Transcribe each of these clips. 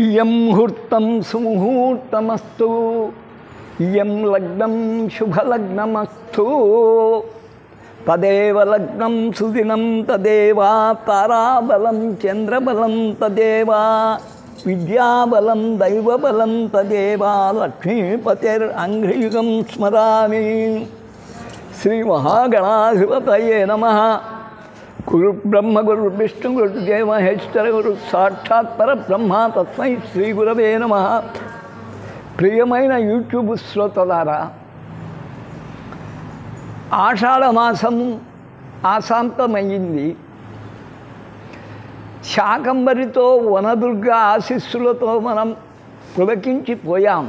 ఇయం ముహూర్తం సుముహూర్తమస్తు, ఇయం లగ్నం శుభలగ్నమస్తు, తదేవ లగ్నం సుదినం తదేవ, తారాబలం చంద్రబలం తదేవ, విద్యాబలం దైవబలం తదేవ, లక్ష్మీపతిరంఘ్రియుగం స్మరామి. శ్రీ మహాగణాధిపతయే నమః. గురు బ్రహ్మ గురు విష్ణు గురుదేవ మహేశ్వర గురు సాక్షాత్ పరబ్రహ్మ తస్మై శ్రీ గురవే నమః. ప్రియమైన యూట్యూబ్ శ్రోతలారా, ఆషాఢమాసము ఆశాంతమయ్యింది. శాకంబరితో వనదుర్గ ఆశీస్సులతో మనం పులకించిపోయాం.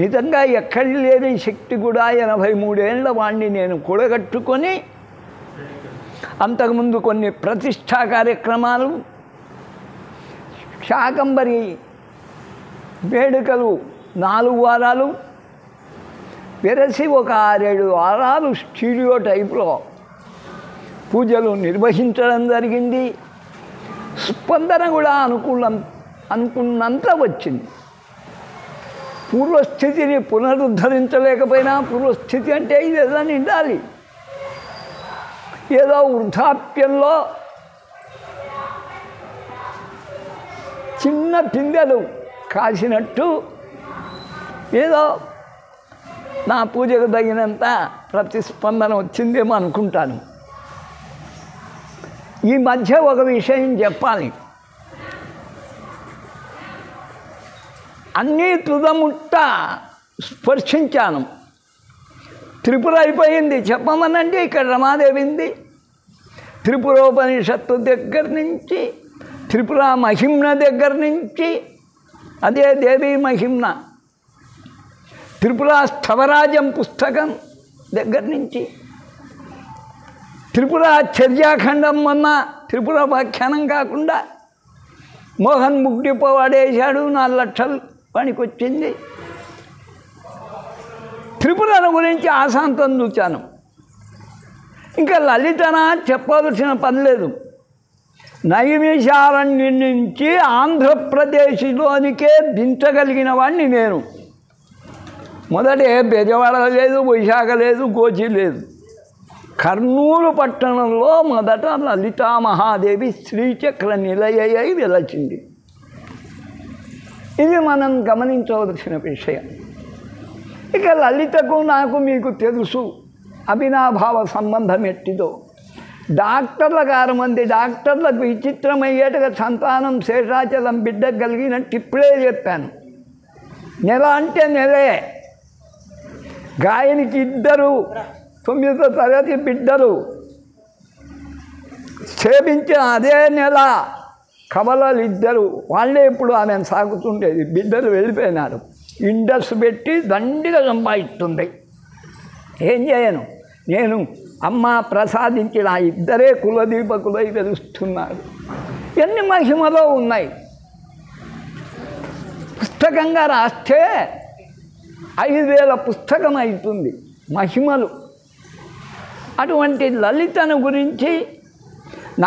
నిజంగా ఎక్కడి లేని శక్తి కూడా 83 ఏళ్ల వాణ్ణి నేను కూడగట్టుకొని అంతకుముందు కొన్ని ప్రతిష్టా కార్యక్రమాలు, శాకంబరి వేడుకలు 4 వారాలు వెరసి ఒక 6-7 వారాలు స్టూడియో టైప్లో పూజలు నిర్వహించడం జరిగింది. స్పందన కూడా అనుకున్నంత వచ్చింది. పూర్వస్థితిని పునరుద్ధరించలేకపోయినా, పూర్వస్థితి అంటే ఇది ఏదైనా ఉండాలి. ఏదో వృద్ధాప్యంలో చిన్న పిందెలు కాసినట్టు ఏదో నా పూజకు తగినంత ప్రతిస్పందన వచ్చిందేమో అనుకుంటాను. ఈ మధ్య ఒక విషయం చెప్పాలి. అన్నీ తుదముట్ట స్పర్శించాను. త్రిపుర అయిపోయింది చెప్పమనండి. ఇక్కడ రమాదేవింది. త్రిపురోపనిషత్తు దగ్గర నుంచి, త్రిపుర మహిమ్న దగ్గర నుంచి, అదే దేవీ మహిమ్న, త్రిపుర స్థవరాజం పుస్తకం దగ్గర నుంచి, త్రిపుర చర్యాఖండం మొన్న త్రిపుర వ్యాఖ్యానం కాకుండా మోహన్ ముగ్డిపో వాడేశాడు, 4 లక్షలు పనికొచ్చింది. త్రిపురల గురించి ఆశాంతం చూచాను. ఇంకా లలితన చెప్పవలసిన పని లేదు. నైమిషారణ్యం నుంచి ఆంధ్రప్రదేశ్లోనికే దించగలిగిన వాడిని నేను. మొదటే బెజవాడ లేదు, వైశాఖ లేదు, గోచి లేదు. కర్నూలు పట్టణంలో మొదట లలితామహాదేవి శ్రీచక్ర నిలయ వెలచింది. ఇది మనం గమనించవలసిన విషయం. ఇక లలితకు నాకు మీకు తెలుసు అవినాభావ సంబంధం ఎట్టిదో. డాక్టర్లకు 6 మంది డాక్టర్లకు విచిత్రమయ్యేట్టుగా సంతానం శేషాచలం బిడ్డ కలిగినట్టు ఇప్పుడే చెప్పాను. నెల అంటే నెలే. గాయనికి 2 9వ తరగతి బిడ్డలు సేవించిన అదే నెల కవలలు 2. వాళ్ళే ఇప్పుడు ఆమెను సాగుతుండేది. బిడ్డలు వెళ్ళిపోయినారు. ఇండస్ పెట్టి దండిగా సంపాదిస్తుంది. ఏం చేయను నేను? అమ్మ ప్రసాదించిన 2 కులదీపకులై వెలుస్తున్నారు. ఎన్ని మహిమలో ఉన్నాయి. పుస్తకంగా రాస్తే 5000 పుస్తకం అవుతుంది మహిమలు. అటువంటి లలితను గురించి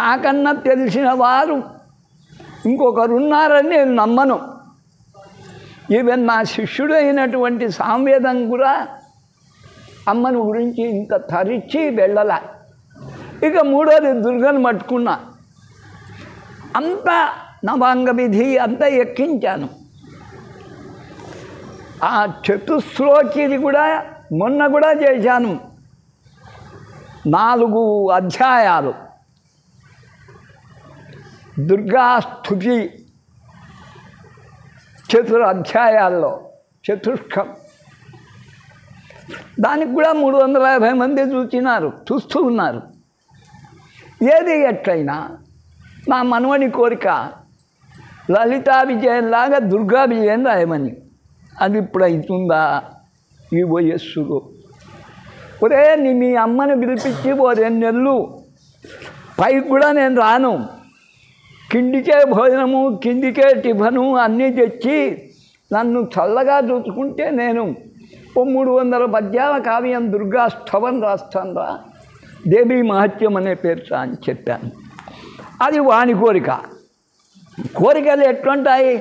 నాకన్నా తెలిసిన వారు ఇంకొకరున్నారని నేను నమ్మను. ఈవెన్ నా శిష్యుడు అయినటువంటి సాంవేదం కూడా అమ్మను గురించి ఇంత తరిచి వెళ్ళాల. ఇక 3వది దుర్గను పట్టుకున్నా. అంతా నవాంగ విధి అంతా ఎక్కించాను. ఆ చతుశ్లోకిది కూడా మొన్న కూడా చేశాను. 4 అధ్యాయాలు దుర్గాస్తుతి 4 అధ్యాయాల్లో చతుష్కం. దానికి కూడా 350 మంది చూస్తూ ఉన్నారు. ఏది ఎట్లయినా నా మనవడి కోరిక లలితా విజయంలాగా దుర్గా విజయం రాయమని. అది ఇప్పుడు అవుతుందా ఈ వయస్సులో? ఒరే మీ అమ్మని పిలిపించి 2 నెలలు పైకి కూడా నేను రాను. కిందికే భోజనము, కిందికే టిఫను అన్నీ తెచ్చి నన్ను చల్లగా చూసుకుంటే నేను 300 పద్యాల కావ్యం దుర్గా స్థవం రాస్తాను రా, దేవీ మహత్యం అనే పేరు అని చెప్పాను. అది వాని కోరిక. కోరికలు ఎట్లుంటాయి?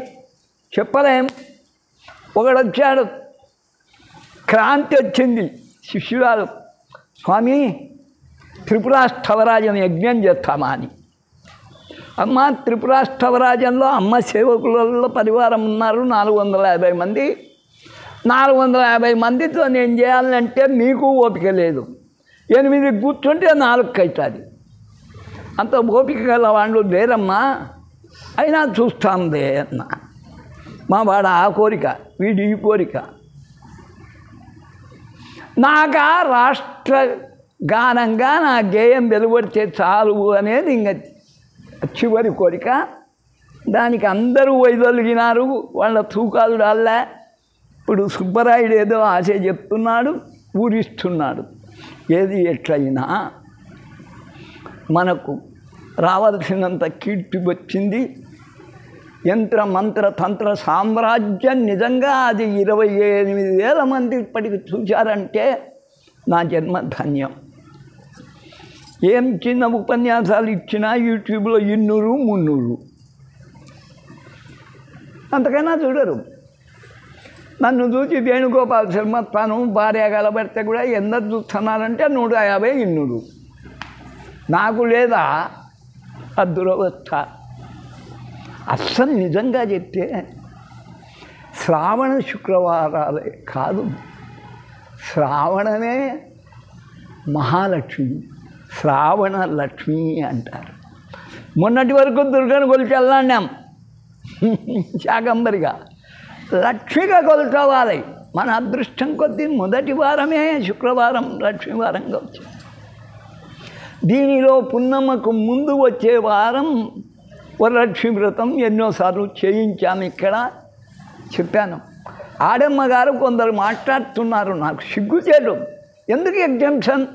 చెప్పలేం. ఒకడు వచ్చాడు, క్రాంతి వచ్చింది. శిష్యురాలు, స్వామి త్రిపురాష్టవరాజం యజ్ఞం చేస్తామా అని. అమ్మ త్రిపురాష్టవరాజంలో అమ్మ సేవకులలో పరివారం ఉన్నారు 450 మంది. 450 మందితో నేను చేయాలంటే మీకు ఓపిక లేదు. 8 కూర్చుంటే 4 అవుతుంది. అంత ఓపిక గల వాళ్ళు లేరమ్మా, అయినా చూస్తాందే అన్న. మా వాడు ఆ కోరిక, వీడి ఈ కోరిక. నాకా రాష్ట్ర గానంగా నా గేయం వెలువడితే చాలు అనేది ఇంక చివరి కోరిక. దానికి అందరూ వైదొలిగినారు, వాళ్ళ తూకాలు రాళ్ళే. ఇప్పుడు సుబ్బరాయుడు ఏదో ఆశ చెప్తున్నాడు, ఊరిస్తున్నాడు. ఏది ఎట్లయినా మనకు రావాల్సినంత కీర్తి వచ్చింది. యంత్ర మంత్ర తంత్ర సామ్రాజ్యం నిజంగా అది 28,000 మంది ఇప్పటికి చూశారంటే నా జన్మ ధన్యం. ఏం చిన్న ఉపన్యాసాలు ఇచ్చినా యూట్యూబ్లో 200, 300 అంతకైనా చూడరు. నన్ను చూసి వేణుగోపాల్ శర్మ తను భార్య కలబడితే కూడా ఎందరు చూస్తున్నారంటే 150, 200. నాకు లేదా ఆ దురవస్థ. అస్సలు నిజంగా చెప్తే శ్రావణ శుక్రవారాలే కాదు, శ్రావణమే మహాలక్ష్మి, శ్రావణ లక్ష్మి అంటారు. మొన్నటి వరకు దుర్గను కొలిచెళ్ళాం శాకంబరిగా, లక్ష్మిగా కొలుకోవాలి. మన అదృష్టం కొద్దీ మొదటి వారమే శుక్రవారం లక్ష్మీవారంగా వచ్చింది. దీనిలో పున్నమ్మకు ముందు వచ్చే వారం వరలక్ష్మి వ్రతం ఎన్నోసార్లు చేయించాము. ఇక్కడ చెప్పాను. ఆడమ్మ గారు కొందరు మాట్లాడుతున్నారు, నాకు సిగ్గుచేటు. ఎందుకు ఎగ్జంప్షన్?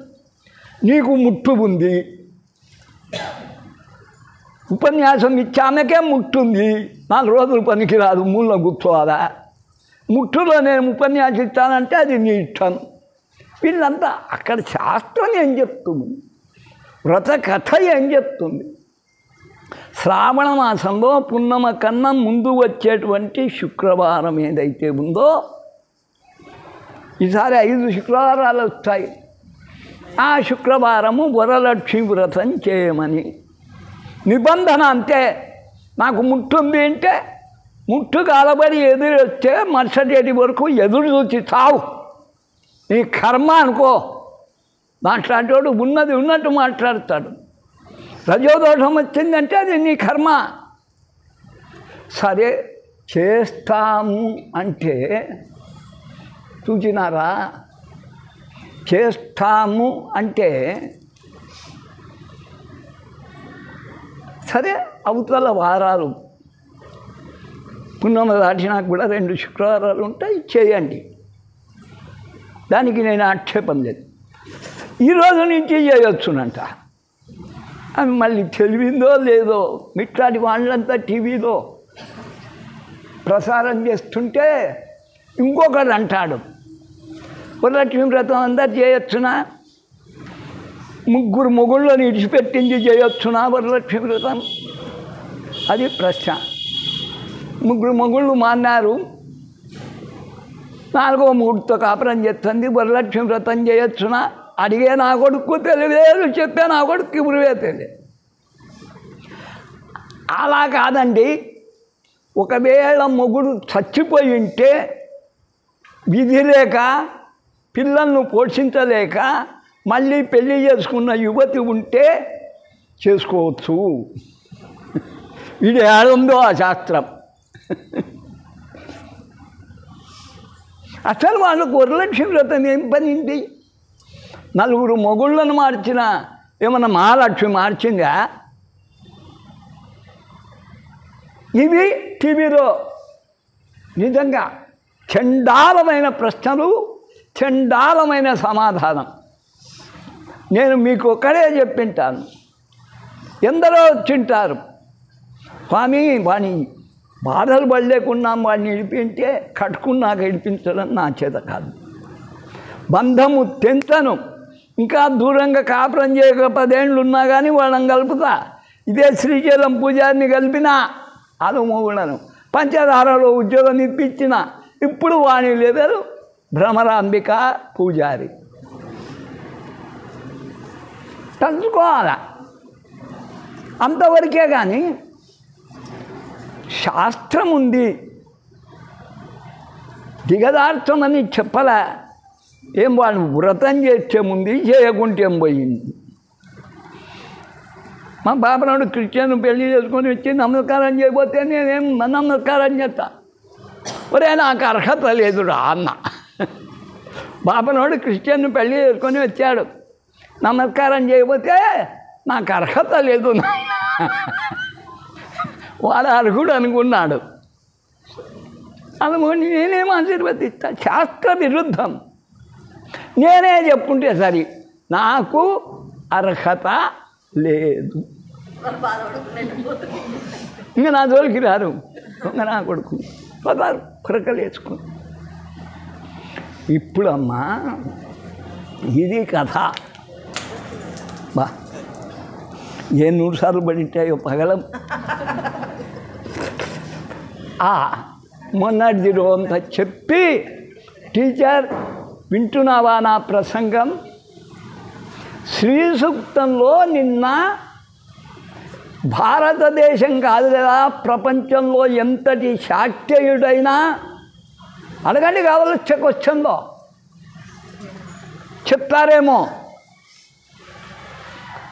నీకు ముట్టు ఉంది, ఉపన్యాసం ఇచ్చామకే ముట్టుంది, 4 రోజులు పనికిరాదు, మూల కూర్చోవాలా? ముట్టులో నేను ఉపన్యాసం ఇస్తానంటే అది నీ ఇష్టం. వీళ్ళంతా అక్కడ శాస్త్రం ఏం చెప్తుంది, వ్రత కథ ఏం చెప్తుంది? శ్రావణ మాసంలో పున్నమ కన్నా ముందు వచ్చేటువంటి శుక్రవారం ఏదైతే ఉందో, ఈసారి 5 శుక్రవారాలు వస్తాయి. ఆ శుక్రవారము వరలక్ష్మి వ్రతం చేయమని నిబంధన. అంతే. నాకు ముట్టుంది అంటే ముట్టు కాలబడి ఎదురు వస్తే మరుసటి వరకు ఎదురు చూసి చావు, నీ కర్మ అనుకో. మాట్లాడేవాడు ఉన్నది ఉన్నట్టు మాట్లాడతాడు. రజోదోషం వచ్చిందంటే అది నీ కర్మ. సరే చేస్తాము అంటే చూచినారా? చేస్తాము అంటే సరే అవతల వారాలు పున్నమ దాటినాక కూడా 2 శుక్రవారాలు ఉంటాయి, చేయండి. దానికి నేను ఆక్షేపం లేదు. ఈరోజు నుంచి చేయొచ్చునంట. అవి మళ్ళీ తెలివిందో లేదో మిట్లాంటి వాళ్ళంతా టీవీలో ప్రసారం చేస్తుంటే ఇంకొకడు అంటాడు, వరలక్ష్మి వ్రతం అందరు చేయొచ్చునా? 3 మొగుళ్ళని ఇడిచిపెట్టింది చేయొచ్చునా వరలక్ష్మి వ్రతం? అది ప్రశ్న. 3 మొగుళ్ళు మాన్నారు, 4వ మొగుడితో కాపురం చేస్తుంది, వరలక్ష్మి వ్రతం చేయొచ్చునా? అడిగే నా కొడుకు తెలియలేదు, చెప్పే నా కొడుకు ఇప్పుడే తెలియదు. అలా కాదండి. ఒకవేళ మొగుడు చచ్చిపోయి ఉంటే విధి లేక పిల్లలను పోషించలేక మళ్ళీ పెళ్లి చేసుకున్న యువతి ఉంటే చేసుకోవచ్చు. ఇది ఏడుందో ఆ శాస్త్రం. అసలు వాళ్ళకు వరలక్ష్మి వ్రతం ఏం పనింది? 4 మొగుళ్ళను మార్చిన ఏమన్నా మహాలక్ష్మి మార్చిందా? ఇవి టీవీలో నిజంగా చండాలమైన ప్రశ్నలు, చండాలమైన సమాధానం. నేను మీకు ఒక్కడే చెప్పింటాను. ఎందరో వచ్చింటారు, స్వామి వాణి బాధలు పడలేకున్నాం, వాడిని ఇడిపింటే కట్టుకున్నాక ఇడిపించడం నా చేత కాదు. బంధము తెంచను, ఇంకా దూరంగా కాపురం చేయక 10 ఏళ్ళు ఉన్నా కానీ వాళ్ళని కలుపుతా. ఇదే శ్రీశైలం పూజారిని కలిపినా, 4 మొగుళ్ళను పంచదారలో ఉద్యోగం ఇప్పించిన ఇప్పుడు వాణి లెవెల్ భ్రమరాంబిక పూజారి. తెలుసుకోవాలా అంతవరకే. కానీ శాస్త్రం ఉంది, దిగదార్చమని చెప్పలే. ఏం వాళ్ళు వ్రతం చేస్తే ముందు చేయకుంటే ఏం పోయింది. మా బాబనాడు క్రిస్టియన్ పెళ్లి చేసుకొని వచ్చి నమస్కారం చేయబోతే నేనేం నమస్కారం చేస్తా. ఒరే నాకు అర్హత లేదురా అన్న. బాబనాడు క్రిస్టియన్ పెళ్లి చేసుకొని వచ్చాడు, నమస్కారం చేయబోతే నాకు అర్హత లేదు. వాడు అర్హుడు అనుకున్నాడు. అనుకోని నేనేం ఆశీర్వదిస్తా? శాస్త్ర విరుద్ధం. నేనే చెప్పుకుంటే సరి, నాకు అర్హత లేదు. ఇంకా నా జోలికి రారు. ఇంకా నా కొడుకు పదారు కొరకలు వేసుకుని. ఇప్పుడమ్మా ఇది కథ. బా ఏ 100 సార్లు పడింటాయో పగలం. మొన్నటి రోజంతా చెప్పి, టీచర్ వింటున్నావా నా ప్రసంగం? శ్రీ సూక్తంలో నిన్న భారతదేశం కాదు కదా, ప్రపంచంలో ఎంతటి శాక్తేయుడైనా అడగండి, కావాలి క్వశ్చన్లో చెప్తారేమో.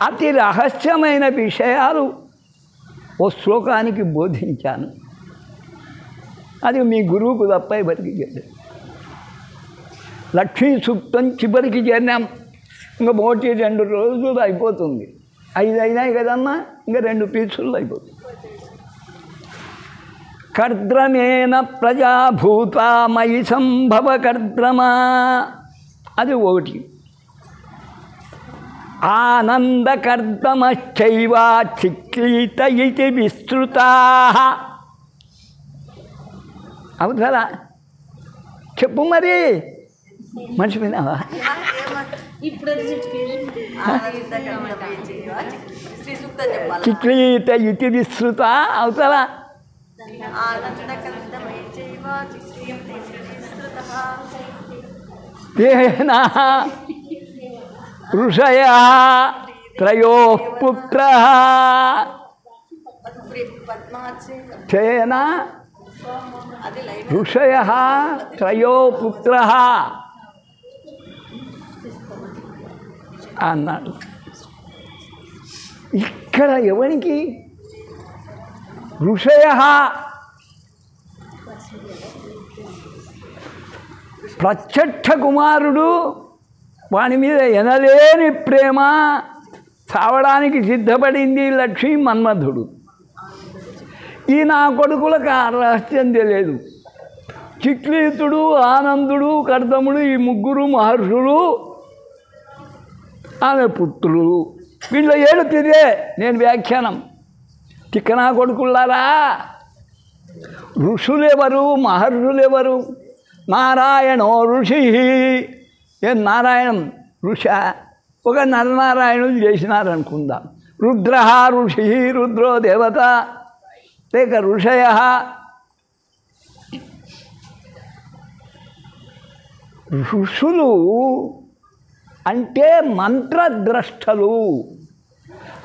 అతి రహస్యమైన విషయాలు ఓ శ్లోకానికి బోధించాను. అది మీ గురువుకు తప్ప ఎవరికి చేయాలి. లక్ష్మీ సూక్తం చివరికి చేరినాం. ఇంకా 1-2 రోజులు అయిపోతుంది. 5 అయినాయి కదమ్మా, ఇంకా 2 పీసులు అయిపోతుంది. కర్ద్రమేన ప్రజాభూత మయి సంభవ కర్ద్రమా, అది ఒకటి. ఆనందకర్దమశ్చైవ చిక్లీత ఇతి విస్తృతాః. అవుతారా? చెప్పు మరి, మర్చిపోయినావా? చిక్లీత ఇతి విస్తృత అవుతారా? తేనా ఋషయః త్రయోః పుత్రః. తేనా ఋషయః త్రయో పుత్రః అన్నాడు. ఇక్కడ ఎవరికి? ఋషయః ప్రత్యక్ష కుమారుడు, వాని మీద ఎనలేని ప్రేమ, చావడానికి సిద్ధపడింది లక్ష్మీ మన్మధుడు. ఈ నా కొడుకులకు ఆ రహస్యం తెలియదు. చిక్లీతుడు, ఆనందుడు, కర్దముడు, ఈ 3 మహర్షులు ఆమె పుత్రులు. వీళ్ళ 7 తిరిగే నేను వ్యాఖ్యానం. తిక్కనా కొడుకులారా, ఋషులెవరు, మహర్షులెవరు? నారాయణో ఋషి. ఏం నారాయణం ఋష? ఒక నరనారాయణులు చేసినారనుకుందాం. రుద్ర ఋషి, రుద్రో దేవత. లేక ఋషయ. ఋషులు అంటే మంత్రద్రష్టలు.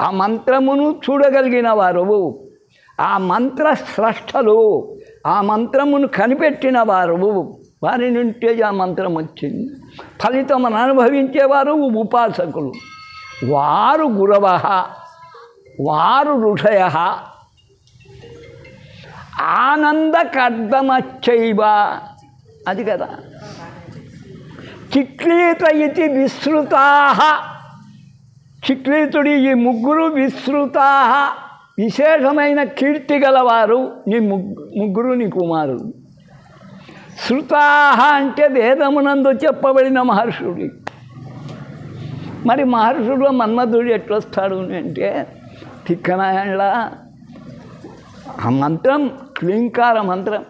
ఆ మంత్రమును చూడగలిగిన వారు, ఆ మంత్ర స్రష్టలు, ఆ మంత్రమును కనిపెట్టిన వారు. వారి నుండి ఆ మంత్రం వచ్చింది. ఫలితమును అనుభవించేవారు ఉపాసకులు. వారు గురవ, వారు ఋషయ. ఆనందకర్దమశ్చైవ, అది కదా. చిక్లీత ఇతి విస్తృతాః. చిక్లీతుడి ఈ 3 విస్తృతాః, విశేషమైన కీర్తి గలవారు. నీ 3 నీ కుమారుడు. శృతాః అంటే వేదమునందు చెప్పబడిన మహర్షుడి. మరి మహర్షుడు మన్మధుడు ఎట్లొస్తాడు అంటే, తిక్కనాయనలా ఆ మంత్రం క్లీంకార మంత్రం.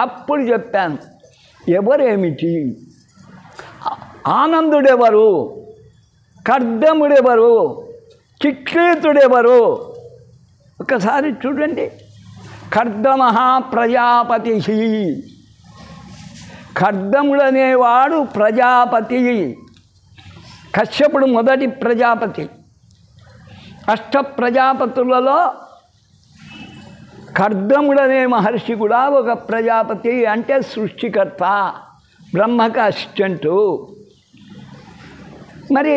అప్పుడు చెప్పాను ఎవరేమిటి, ఆనందుడెవరు, కర్దముడెవరు, చిక్లీతుడెవరు. ఒకసారి చూడండి. కర్దమః ప్రజాపతి, కర్దముడనేవాడు ప్రజాపతి. కశ్యపుడు మొదటి ప్రజాపతి. అష్ట ప్రజాపతులలో కర్దముడనే మహర్షి కూడా ఒక ప్రజాపతి. అంటే సృష్టికర్త, బ్రహ్మకు అసిస్టెంటు. మరి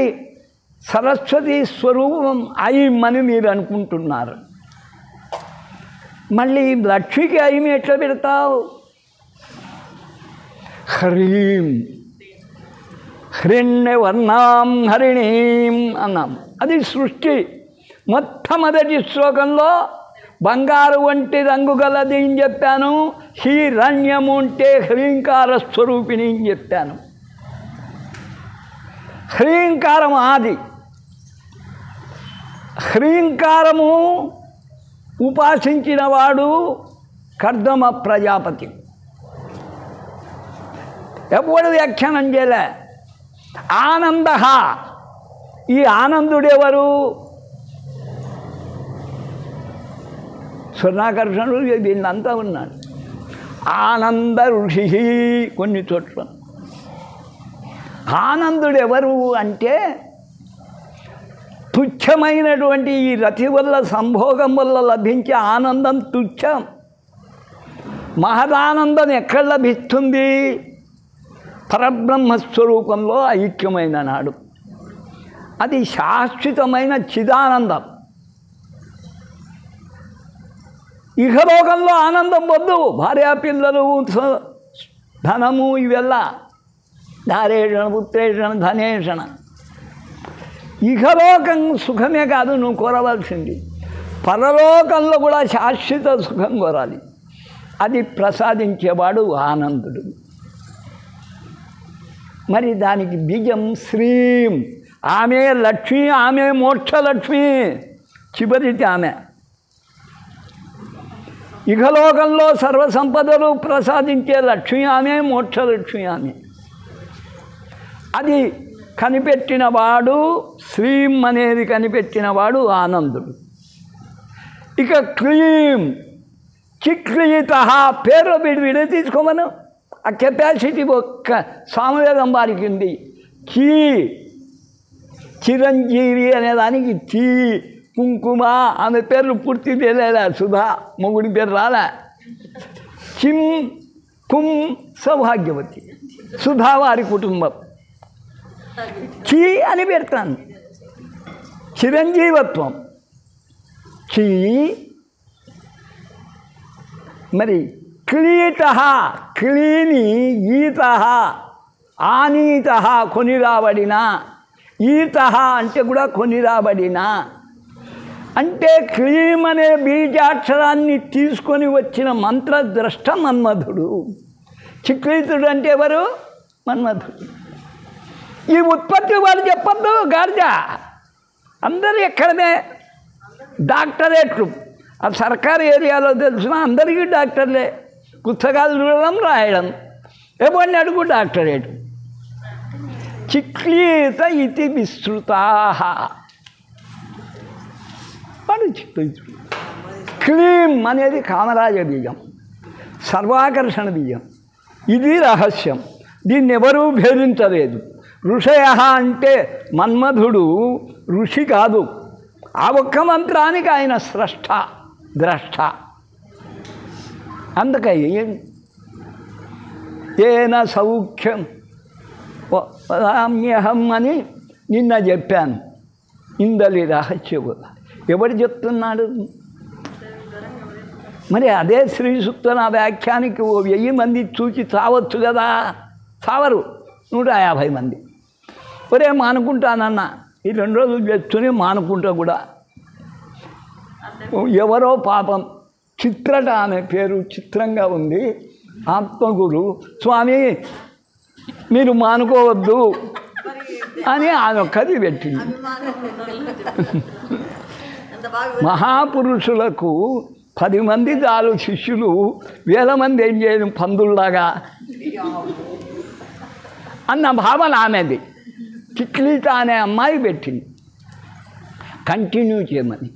సరస్వతి స్వరూపం ఐమని మీరు అనుకుంటున్నారు. మళ్ళీ లక్ష్మికి ఐమి ఎట్లా పెడతావు? హ్రీం, హ్రణ్యవర్ణాం హరిణీం అన్నాం. అది సృష్టి. మొట్టమొదటి శ్లోకంలో బంగారు వంటి రంగు గలది అని చెప్పాను. హిరణ్యము అంటే హ్రీంకార స్వరూపిణి అని చెప్పాను. హ్రీంకారం ఆది. హ్రీంకారము ఉపాసించిన వాడు కర్దమ ప్రజాపతి. ఎప్పుడు వ్యాఖ్యానం చేయలే. ఆనంద, ఈ ఆనందుడెవరు? స్వర్ణాకర్షణుడు వీళ్ళంతా ఉన్నాడు. ఆనంద ఋషి కొన్ని చోట్ల. ఆనందుడెవరు అంటే తుచ్చమైనటువంటి ఈ రతి వల్ల, సంభోగం వల్ల లభించే ఆనందం తుచ్చం. మహదానందం ఎక్కడ లభిస్తుంది? పరబ్రహ్మస్వరూపంలో ఐక్యమైన నాడు. అది శాశ్వతమైన చిదానందం. ఇహలోకంలో ఆనందం వద్దు. భార్యాపిల్లలు, ధనము, ఇవెల్ల ధారేషణ, పుత్రేషణ, ధనేషణ. ఇహలోకం సుఖమే కాదు నువ్వు కోరవలసింది. పరలోకంలో కూడా శాశ్వత సుఖం కోరాలి. అది ప్రసాదించేవాడు ఆనందుడు. మరి దానికి బీజం శ్రీం. ఆమె లక్ష్మి, ఆమె మోక్షలక్ష్మి. చివరిది ఆమె. ఇహలోకంలో సర్వసంపదలు ప్రసాదించే లక్ష్మి ఆమె, మోక్షలక్ష్మి ఆమె. అది కనిపెట్టినవాడు, శ్రీం అనేది కనిపెట్టినవాడు ఆనందుడు. ఇక క్లీం, చిక్లీత పేరు విడి తీసుకోమను. ఆ కెపాసిటీ ఒక్క సామవేదం వారికి ఉంది. చిరంజీవి అనేదానికి చీ, కుంకుమ, ఆమె పేర్లు పూర్తి తెలియలే. సుధా మొగుడి పేరు రాలే. చిం, కుం సౌభాగ్యవతి. సుధా వారి కుటుంబం. చీ అని పెడతాను. చిరంజీవత్వం. చీ. మరి క్లీత, క్లీని, ఈత, ఆనీత కొనిరాబడిన. ఈత అంటే కూడా కొనిరాబడిన. అంటే క్లీం అనే బీజాక్షరాన్ని తీసుకొని వచ్చిన మంత్రద్రష్ట మన్మధుడు. చిక్లీతుడు అంటే ఎవరు? మన్మధుడు. ఈ ఉత్పత్తి వాడు చెప్పొద్దు. గార్జా అందరూ ఎక్కడనే డాక్టరేట్లు. ఆ సర్కారు ఏరియాలో తెలిసిన అందరికీ డాక్టర్లే. పుస్తకాలు చూడడం, రాయడం. ఎవరిని అడుగు డాక్టరేట్. చిక్లీత ఇది విస్తృతా. వాడు చిక్లీతుడు. క్లీం అనేది కామరాజ బీజం, సర్వాకర్షణ బీజం. ఇది రహస్యం. దీన్ని ఎవరూ భేదించలేదు. ఋషయ అంటే మన్మధుడు ఋషి కాదు. ఆ ఒక్క మంత్రానికి ఆయన స్రష్ట, ద్రష్ట. అందుకని ఏన సౌఖ్యం వదామ్యహం అని నిన్న చెప్పాను. ఇందలి రహస్యం ఎవరు చెప్తున్నాడు? మరి అదే శ్రీ సూక్త నా వ్యాఖ్యానికి 1000 మంది చూచి చావచ్చు కదా. చావరు. 150 మంది. ఒరే మానుకుంటానన్నా, ఈ 2 రోజులు చేస్తూనే మానుకుంటా కూడా. ఎవరో పాపం చిత్రట, ఆమె పేరు చిత్రంగా ఉంది. ఆత్మగురు స్వామి మీరు మానుకోవద్దు అని ఆమె కది పెట్టింది. మహాపురుషులకు 10 మంది చాలు శిష్యులు, 1000 మంది ఏం చేయడం పందుల్లాగా అన్న భావన ఆమెది. చిక్లీత అనే అమ్మాయి పెట్టింది కంటిన్యూ చేయమని.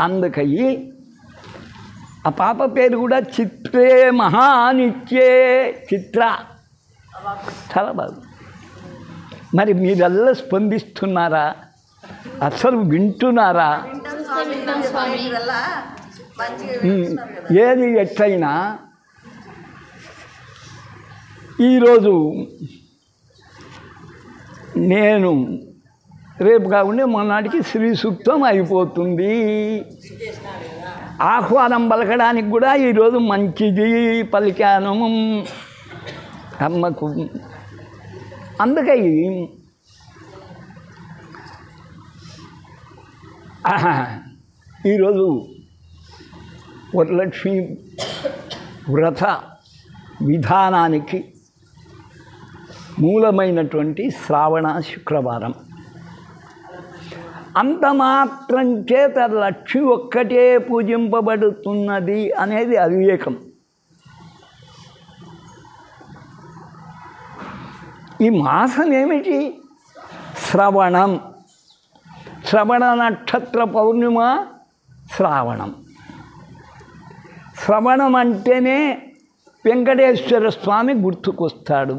అందుకని ఆ పాప పేరు కూడా చిత్రే మహానిత్యే. చిత్ర చాలా బాగుంది. మరి మీరెల్లా స్పందిస్తున్నారా? అసలు వింటున్నారా? ఏది ఎట్లయినా ఈరోజు నేను రేపు కాకుండా మొన్నటికి శ్రీ సూక్తం అయిపోతుంది. ఆహ్వానం పలకడానికి కూడా ఈరోజు మంచిది పలికాను అమ్మకు. అందుకై ఈరోజు వరలక్ష్మి వ్రత విధానానికి మూలమైనటువంటి శ్రావణ శుక్రవారం. అంత మాత్రం చేత లక్ష్మి ఒక్కటే పూజింపబడుతున్నది అనేది అవివేకం. ఈ మాసం ఏమిటి? శ్రవణం. శ్రవణ నక్షత్ర పౌర్ణిమ శ్రావణం. శ్రవణం అంటేనే వెంకటేశ్వర స్వామి గుర్తుకొస్తాడు.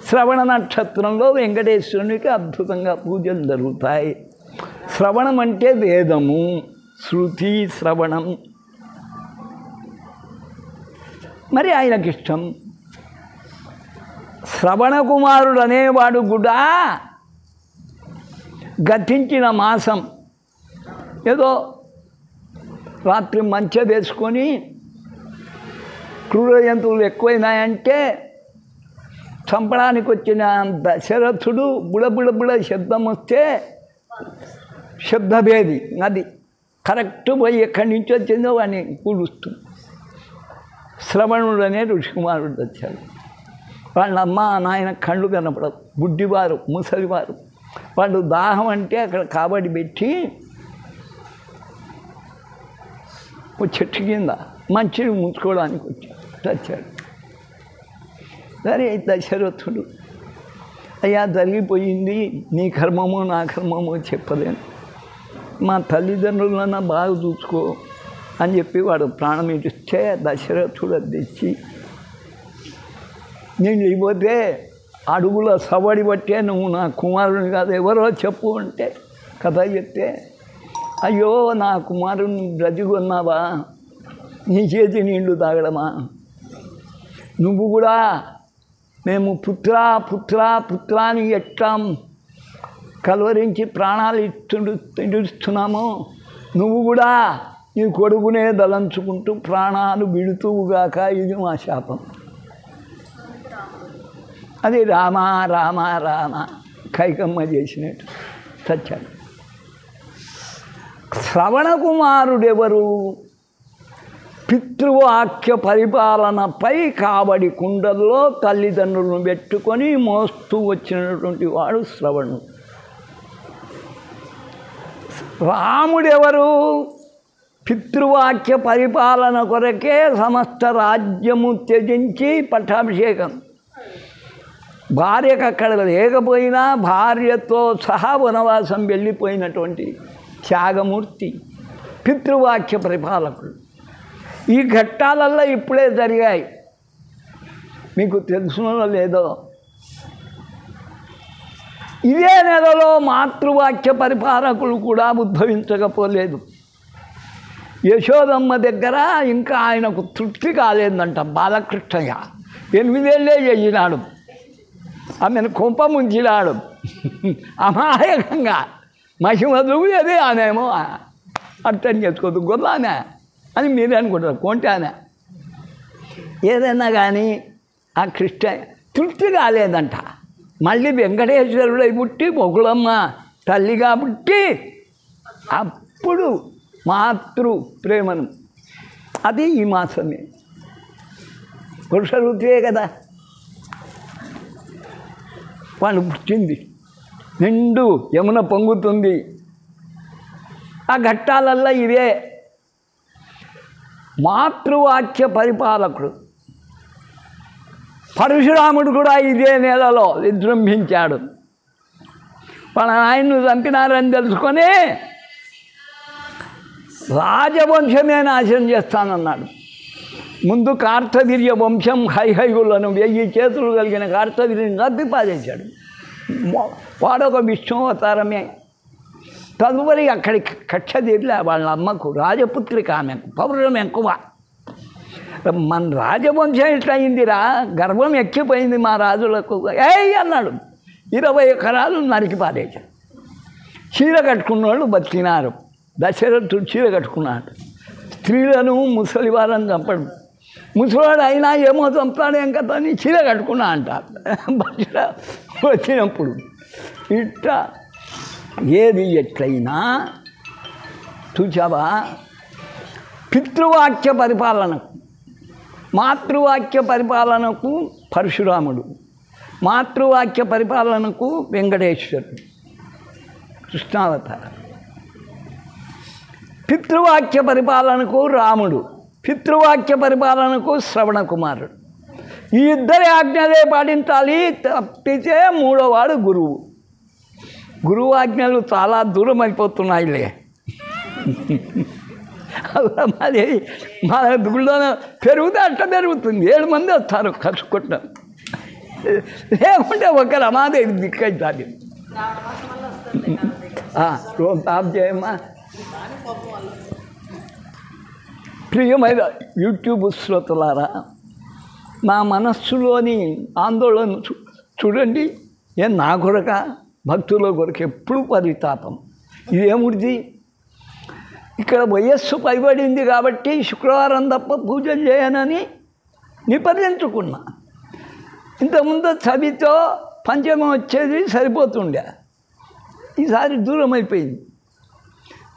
శ్రవణ నక్షత్రంలో వెంకటేశ్వరునికి అద్భుతంగా పూజలు జరుగుతాయి. శ్రవణం అంటే వేదము, శృతి, శ్రవణం. మరి ఆయనకిష్టం. శ్రవణ కుమారుడు అనేవాడు కూడా గతించిన మాసం ఏదో రాత్రి మంచం వేసుకొని క్రూర జంతువులు ఎక్కువైనాయంటే చంపడానికి వచ్చిన దశరథుడు బుడబుడబుడ శబ్దం వస్తే శబ్దభేది అది కరెక్ట్ పోయి ఎక్కడి నుంచి వచ్చిందో వాడిని కూలుస్తుంది. శ్రవణుడు అనే ఋషికుమారుడు వచ్చాడు. వాళ్ళ అమ్మ నాయన కళ్ళు కనపడవు, బుడ్డివారు, ముసలివారు. వాళ్ళు దాహం అంటే అక్కడ కాబడి పెట్టి ఓ చెట్టు కింద మంచిని ముంచుకోవడానికి వచ్చాడు. సరే దశరథుడు, అయ్యా జరిగిపోయింది, నీ కర్మమో నా కర్మమో చెప్పలేను, మా తల్లిదండ్రులన్నా బాగా చూసుకో అని చెప్పి వాడు ప్రాణం ఇస్తే దశరథుడు అది తెచ్చి నేను లేకపోతే అడుగుల సవడి బట్టే నువ్వు నా కుమారుని కాదు ఎవరో చెప్పు అంటే కథ చెప్తే, అయ్యో నా కుమారుని బ్రతికున్నావా, నీ చేతి నీళ్లు తాగడమా, నువ్వు కూడా మేము పుత్రా పుత్రా పుత్రాన్ని ఎట్లా కలవరించి ప్రాణాలు ఇస్తున్నామో నువ్వు కూడా నీ కొడుకునే దలంచుకుంటూ ప్రాణాలు విడుతువుగాక, ఇది మా శాపం. అది రామ రామ రామ కైకమ్మ చేసినట్టు చచ్చాడు. శ్రవణ కుమారుడెవరు? పితృవాక్య పరిపాలనపై కాబడి కుండల్లో తల్లిదండ్రులను పెట్టుకొని మోస్తూ వచ్చినటువంటి వాడు శ్రవణుడు. రాముడెవరు? పితృవాక్య పరిపాలన కొరకే సమస్త రాజ్యము త్యజించి పట్టాభిషేకం. భార్యకు అక్కడ లేకపోయినా భార్యతో సహా వనవాసం వెళ్ళిపోయినటువంటి త్యాగమూర్తి పితృవాక్య పరిపాలకుడు. ఈ ఘట్టాలల్లో ఇప్పుడే జరిగాయి, మీకు తెలుసునో లేదో. ఇదే నెలలో మాతృవాక్య పరిపాలకులు కూడా ఉద్భవించకపోలేదు. యశోదమ్మ దగ్గర ఇంకా ఆయనకు తృప్తి కాలేదంట. బాలకృష్ణయ్య 8 ఏళ్ళే చేసినాడు, ఆమెను కొంప ముంచినాడు అమాయకంగా. మహిమ దూయేది ఆమెమో అర్థం చేసుకోదు, గొర్రెనే అని మీరే అనుకుంటారు, కొంటానే. ఏదైనా కానీ ఆ కృష్ణ తృప్తి కాలేదంట. మళ్ళీ వెంకటేశ్వరుడై పుట్టి మొగుళమ్మ తల్లిగా పుట్టి అప్పుడు మాతృ ప్రేమను, అది ఈ మాసమే. పురుష ఋతువే కదా వాళ్ళు పుట్టింది. నిండు యమున పొంగుతుంది. ఆ ఘట్టాలల్లో ఇవే. మాతృవాక్య పరిపాలకుడు పరశురాముడు కూడా ఇదే నెలలో విజృంభించాడు. వాళ్ళ ఆయన్ను చంపినారని తెలుసుకొని రాజవంశమే నాశనం చేస్తానన్నాడు. ముందు కార్తవీర్య వంశం హైహైగులను 1000 చేతులు కలిగిన కార్తవీర్యం తప్పిపాదేశాడు. వాడొక విష్ణువతారమే. తదుపరి అక్కడికి కక్ష తీర్లే వాళ్ళ అమ్మకు, రాజపుత్రిక ఆమెకు పౌరుషం ఎక్కువ. మన రాజవంశం ఇట్లా అయిందిరా, గర్వం ఎక్కిపోయింది మా రాజులకు. అన్నాడు. 20 ఎకరాలు నరికి పారేశాడు. చీర కట్టుకున్నవాళ్ళు బతికినారు. దశరథుడు చీర కట్టుకున్నాడు. స్త్రీలను ముసలి వారని చంపడు. ముసలివాడు అయినా ఏమో చంపుతాడు ఏం కదా అని చీర కట్టుకున్నా అంటారు వచ్చినప్పుడు. ఇట్లా ఏది ఎట్లయినా చూచావా, పితృవాక్య పరిపాలనకు, మాతృవాక్య పరిపాలనకు పరశురాముడు, మాతృవాక్య పరిపాలనకు వెంకటేశ్వరుడు కృష్ణావతారం, పితృవాక్య పరిపాలనకు రాముడు, పితృవాక్య పరిపాలనకు శ్రవణ కుమారుడు. ఈ ఇద్దరి ఆజ్ఞలే పాటించాలి. తప్పితే మూడోవాడు గురువు. గురువు ఆజ్ఞలు చాలా దూరం అయిపోతున్నాయిలే. మరి మన గుళ్ళో పెరుగుతే అట్లా పెరుగుతుంది. 7 మంది వస్తారు ఖర్చు కొట్టడం, లేకుంటే ఒక రమాదేవి దిక్కైతుంది. తాప్ చేయమ్మా. ప్రియమైన యూట్యూబ్ శ్రోతలారా, నా మనస్సులోని ఆందోళన చూడండి. నా కొరక, భక్తుల కొరకు ఎప్పుడు పరితాపం. ఇదేముడిది? ఇక్కడ వయస్సు పైబడింది కాబట్టి శుక్రవారం తప్ప పూజలు చేయనని నిపదించుకున్నా. ఇంతకుముందు చవితో పంచమం వచ్చేది సరిపోతుండే. ఈసారి దూరం అయిపోయింది.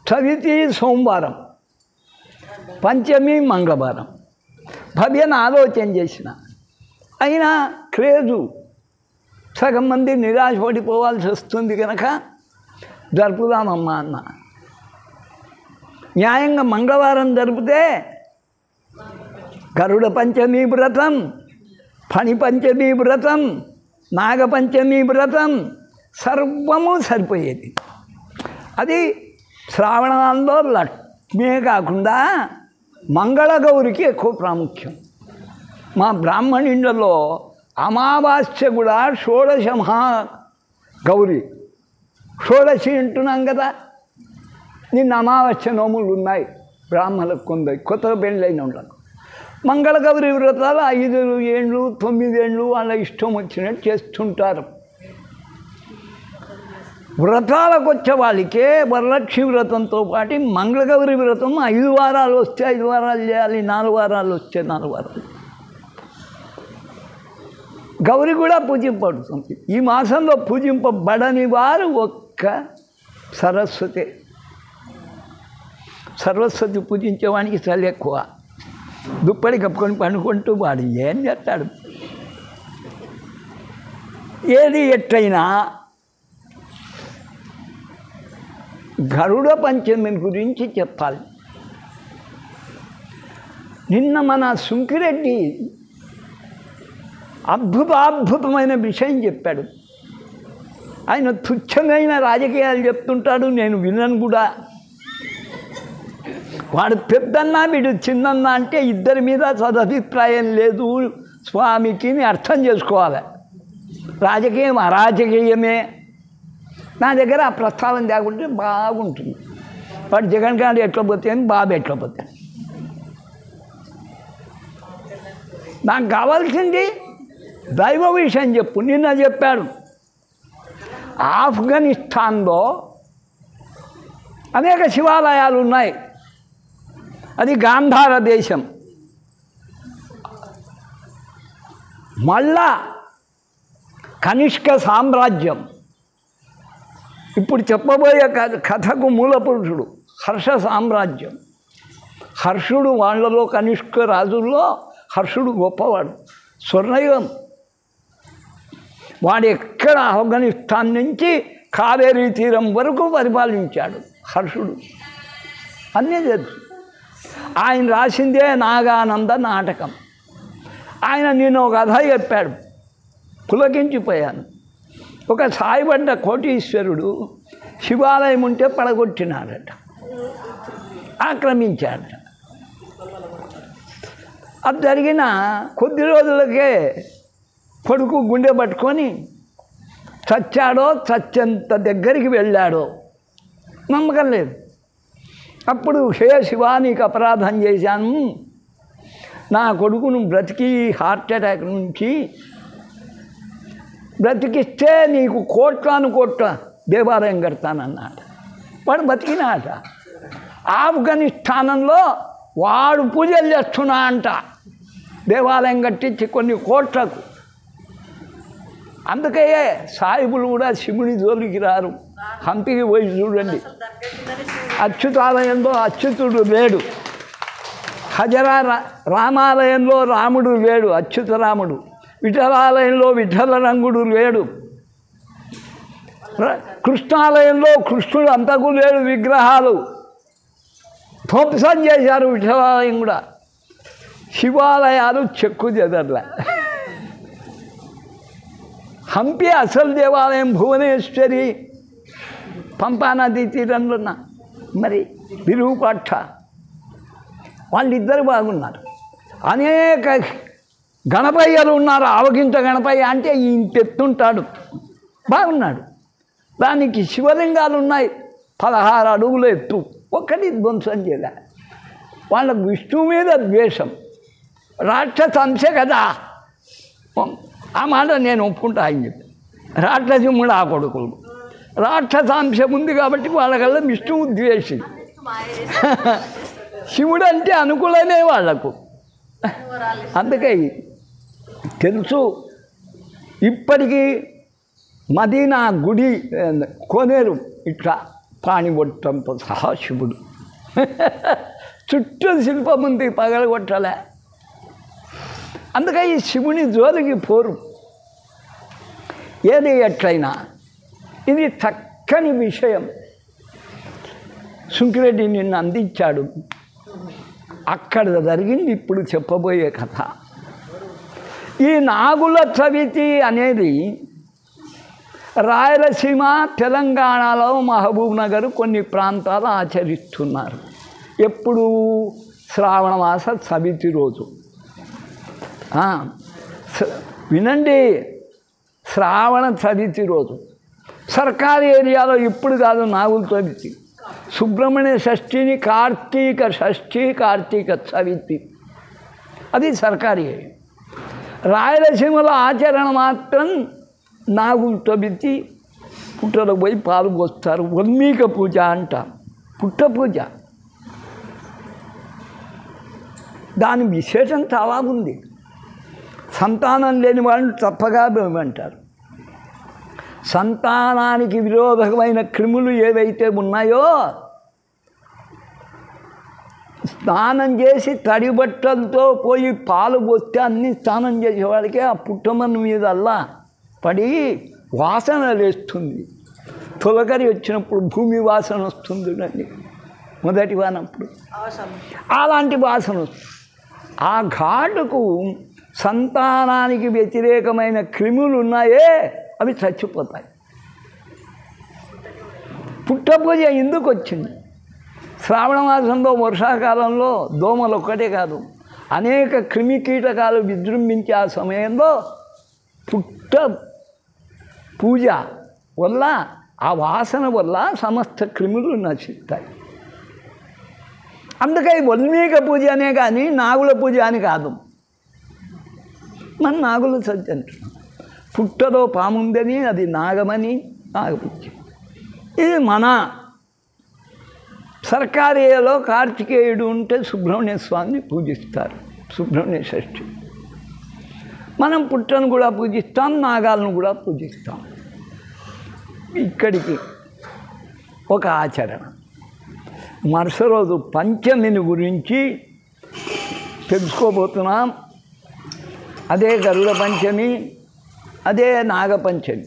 చవితి సోమవారం, పంచమి మంగళవారం. భవ్యను ఆలోచన చేసిన, అయినా క్రేజు సగం మంది నిరాశ పడిపోవాల్సి వస్తుంది కనుక జరుపుదామమ్మా అన్న. న్యాయంగా మంగళవారం జరిపితే గరుడ పంచమి వ్రతం, ఫణి పంచమి వ్రతం, నాగపంచమి వ్రతం సర్వము సరిపోయేది. అది శ్రావణంలో లక్ష్మే కాకుండా మంగళగౌరికి ఎక్కువ ప్రాముఖ్యం. మా బ్రాహ్మణులలో అమావాస్య కూడా షోడశ మహా గౌరి. షోడశి అంటున్నాం కదా. నిన్న అమావాస్య నోములు ఉన్నాయి బ్రాహ్మణులకు, కొందరు కొత్తగా పెళ్ళైన వాళ్ళకు. మంగళగౌరి వ్రతాలు 5 ఏళ్ళు 9 ఏళ్ళు వాళ్ళ ఇష్టం వచ్చినట్టు చేస్తుంటారు. వ్రతాలకు వచ్చే వాళ్ళకే వరలక్ష్మి వ్రతంతో పాటు మంగళగౌరి వ్రతం 5 వారాలు వస్తే 5 వారాలు చేయాలి, 4 వారాలు వస్తే 4 వారాలు. గౌరి కూడా పూజింపబడుతుంది. ఈ మాసంలో పూజింపబడని వారు ఒక్క సరస్వతి. సరస్వతి పూజించేవానికి చలి ఎక్కువ. దుప్పటి కప్పుకొని పండుకుంటూ వాడు ఏం చేస్తాడు. ఏది ఎట్లయినా గరుడ పంచమి గురించి చెప్పాలి. నిన్న మన సుంకిరెడ్డి అద్భుతమైన విషయం చెప్పాడు. ఆయన తుచ్చమైన రాజకీయాలు చెప్తుంటాడు, నేను వినను కూడా. వాడు పెద్దన్నా వీడు చిన్నన్నా అంటే ఇద్దరి మీద సదభిప్రాయం లేదు స్వామికి అర్థం చేసుకోవాలి. రాజకీయం అరాజకీయమే. నా దగ్గర ఆ ప్రస్తావన లేకుంటే బాగుంటుంది. వాడు జగన్ గారు ఎట్లా పోతే అని బాబు ఎట్లా పోతే. నాకు కావాల్సింది దైవ విషయం చెప్పు. నిన్న చెప్పాడు, ఆఫ్ఘనిస్తాన్లో అనేక శివాలయాలు ఉన్నాయి. అది గాంధార దేశం. మళ్ళా కనిష్క సామ్రాజ్యం. ఇప్పుడు చెప్పబోయే కథకు మూల పురుషుడు హర్ష సామ్రాజ్యం. హర్షుడు వాళ్ళలో కనిష్క రాజుల్లో హర్షుడు గొప్పవాడు. స్వర్ణయుగం. వాడు ఎక్కడ ఆఫ్ఘనిస్తాన్ నుంచి కావేరీ తీరం వరకు పరిపాలించాడు హర్షుడు. అన్నీ తెలుసు. ఆయన రాసిందే నాగానంద నాటకం. ఆయన నేను ఒక కథ చెప్పాడు, పులకించిపోయాను. ఒక సాయిబడ్డ కోటీశ్వరుడు శివాలయం ఉంటే పడగొట్టినాడట. ఆక్రమించాడు. అది జరిగిన కొద్ది రోజులకే కొడుకు గుండె పట్టుకొని చచ్చాడో చచ్చేంత దగ్గరికి వెళ్ళాడో నమ్మకం లేదు. అప్పుడు హే శివ, నీకు అపరాధం చేశాను, నా కొడుకును బ్రతికి హార్ట్ అటాక్ నుంచి బ్రతికిస్తే నీకు కోట్లాను కోట్ల దేవాలయం కడతానన్నాడు. వాడు బతికినాట. ఆఫ్ఘనిస్తానంలో వాడు పూజలు చేస్తున్నా అంట, దేవాలయం కట్టించి కొన్ని కోట్లకు. అందుకే సాయిబులు కూడా శివుని జోలికి రారు. హంపికి పోయి చూడండి, అచ్యుతాలయంలో అచ్యుతుడు లేడు, హజరా రామాలయంలో రాముడు లేడు, అచ్యుతరాముడు. విఠలాలయంలో విఠల రంగుడు లేడు, కృష్ణాలయంలో కృష్ణుడు అంతకు లేడు. విగ్రహాలు ధ్వంసం చేశారు విఠలాలయం కూడా. శివాలయాలు చెక్కు చెదర్లే. హంపి అసలు దేవాలయం భువనేశ్వరి పంపానదీ తీరంలో ఉన్న మరి విరూపాక్ష వాళ్ళిద్దరు బాగున్నారు. అనేక గణపయ్యలు ఉన్నారు. ఆవగింట గణపయ్య అంటే ఇంతెత్తుంటాడు, బాగున్నాడు. దానికి శివలింగాలు ఉన్నాయి 16 అడుగుల ఎత్తు, ఒక్కటి ధ్వంసం చేయలే. వాళ్ళకు విష్ణువు మీద ద్వేషం, రాక్షస అంశ కదా. ఆ మాట నేను ఒప్పుకుంటా అని చెప్పి. రాక్షసుముడు ఆ కొడుకులు రాక్షసాంశం ఉంది కాబట్టి వాళ్ళకల్లా విష్ణువు ద్వేషి. శివుడు అంటే అనుకూలమే వాళ్లకు. అందుకే తెలుసు. ఇప్పటికీ మదీనా గుడి కోనేరు ఇట్లా పాణిబొట్టంతో సహా శివుడు చుట్టూ శిల్పం ఉంది, పగలగొట్టలే. అందుకే ఈ శివుని జోలికి పోరు. ఏది ఎట్లయినా ఇది చక్కని విషయం సుంకిరెడ్డి నిన్ను అందించాడు. అక్కడ జరిగింది ఇప్పుడు చెప్పబోయే కథ. ఈ నాగుల చవితి అనేది రాయలసీమ, తెలంగాణలో మహబూబ్ నగర్ కొన్ని ప్రాంతాలు ఆచరిస్తున్నారు. ఎప్పుడు? శ్రావణ మాస చవితి రోజు. వినండి, శ్రావణ చవితి రోజు. సర్కారీ ఏరియాలో ఇప్పుడు కాదు నాగుల చవితి. సుబ్రహ్మణ్య షష్ఠిని కార్తీక షష్ఠి, కార్తీక చవితి, అది సర్కారీ ఏరియా. రాయలసీమలో ఆచరణ మాత్రం నాగుల చవితి. పుట్టలో పోయి పాలు పోస్తారు. వల్మీక పూజ అంట, పుట్ట పూజ. దాని విశేషం చాలా ఉంది. సంతానం లేని వాళ్ళని తప్పగా అంటారు. సంతానానికి విరోధకమైన క్రిములు ఏవైతే ఉన్నాయో స్నానం చేసి తడి బట్టలతో పోయి పాలు పోస్తే అన్ని స్నానం చేసేవాడికి ఆ పుట్టమన్ను మీద అల్లా పడి వాసన లేస్తుంది. తొలకరి వచ్చినప్పుడు భూమి వాసన వస్తుంది అండి, మొదటి వానప్పుడు అలాంటి వాసన వస్తుంది. ఆ ఘాటుకు సంతానానికి వ్యతిరేకమైన క్రిములు ఉన్నాయే అవి చచ్చిపోతాయి. పుట్ట పూజ ఎందుకు వచ్చింది? శ్రావణ మాసంలో వర్షాకాలంలో దోమలు ఒక్కటే కాదు, అనేక క్రిమి కీటకాలు విజృంభించే ఆ సమయంలో పుట్ట పూజ వల్ల, ఆ వాసన వల్ల సమస్త క్రిములు నశిస్తాయి. అందుకే వల్మీక పూజ అనే కానీ నాగుల పూజ అని కాదు. మన నాగుల సజ్జ అంటున్నాం. పుట్టలో పాముందని అది నాగమని నాగపూజ. ఇది మన సర్కారీలో కార్తికేయుడు ఉంటే సుబ్రహ్మణ్య స్వామిని పూజిస్తారు, సుబ్రహ్మణ్య షష్ఠి. మనం పుట్టను కూడా పూజిస్తాం, నాగాలను కూడా పూజిస్తాం. ఇక్కడికి ఒక ఆచరణ. మరుసటి రోజు పంచమిని గురించి తెలుసుకోబోతున్నాం. అదే గరుడ పంచమి, అదే నాగపంచమి.